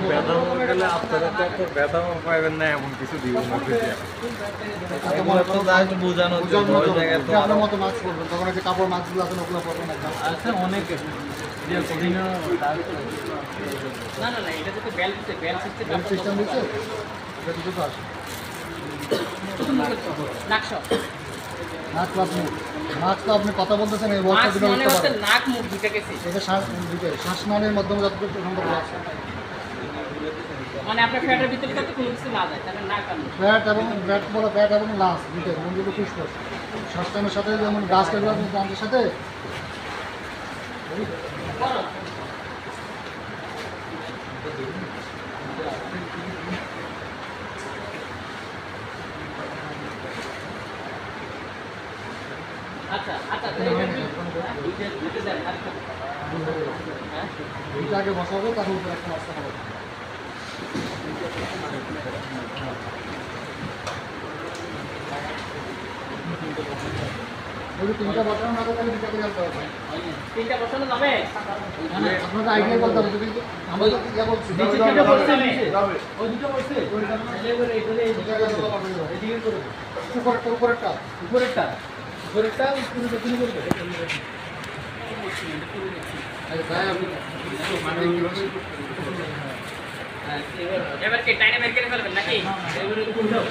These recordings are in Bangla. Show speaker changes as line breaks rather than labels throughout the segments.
ব্যথা গেলে আপনারা তো এত ব্যথা পাইবেন না এমন কিছু দিব না বোঝানো
আপনার মতো মাস্ক পরবেন, তখন যে কাপড় মাস্কগুলো আছে ওগুলো পরবেন না।
আচ্ছা অনেক
সিস্টেম দিচ্ছে, এটা দুটো তো আসে। নাক প্লাস মুখ, মাস্ক তো আপনি কথা বলতেছেন এই বস্তা দুটো করতে পারেন। এটা শ্বাস নানের মাধ্যমে যতটুকু সম্ভব আছে।
মানে আপনার ফ্যাটের ভিতরে যাতে কোনো কিছু না যায়, তাহলে নাক আর মুখ।
ফ্যাট এবং লাস দুটোই, এবং দুটো ফুসফুস। শ্বাস টানের সাথে যেমন গাছ কেটে আপনি প্রাণের সাথে
আচ্ছা আচ্ছা
দুইটা আগে বসাবো, তারপর উপরে একটা রাস্তা হবে। যদি তিনটা বসানো না থাকে তাহলে দুটা করে আনতে হবে।
তিনটা বসানো যাবে?
আপনাদের আইডিয়া বলতে হবে, যদি আমরা তো ইয়া বলছি
দুটো বসছে
যাবে।
ওই দুটো বসছে এদিকে করে
উপরেরটা
উপরেরটা উপরেরটা তুমি করবে। এবার কি টাইনে বের করে ফেলবেন নাকি? এবারে উঠাও।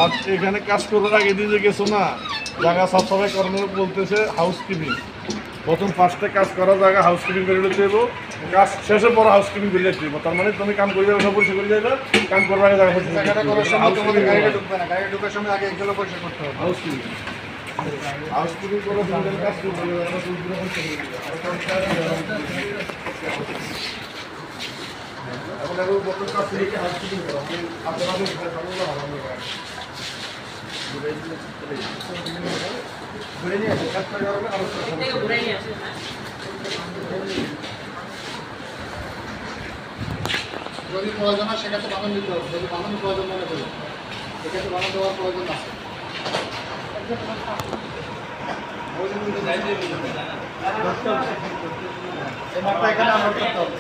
আর এখানে কাজ করার আগে দিয়ে গেছো না, জায়গা সবসময় কর্মরত বলতেছে হাউস কিপিং। প্রথম ফার্স্টে কাজ করার জায়গা হাউস কিপিং করে দিতে দেবো, কাজ শেষে পরে হাউস কিপিং করে দিতে দেবো। তার মানে তুমি কাম করে যাবে, সব পরিষ্কার করে যাবে, কাম করার আগে জায়গা
জায়গাটা করার সময় তোমাদের গাড়িটা ঢুকবে না, গাড়িটা ঢোকার সময় আগে এগুলো পরিষ্কার করতে হবে।
হাউস কিপিং করে সুন্দর কাজ করতে হবে। এখন আরো প্রথম কাজ থেকে হাউস কিপিং করো, আপনারা ঘুরে নিয়ে আসে, কাজ করে যাবে আরো
ঘুরে নিয়ে আসেন।
যদি প্রয়োজন হয় সেক্ষেত্রে বানান দিতে হবে, যদি বানানোর প্রয়োজন মনে করি সেক্ষেত্রে বানান দেওয়ার প্রয়োজন আছে। এই মাপটা এখানে আনলোড করতে হবে।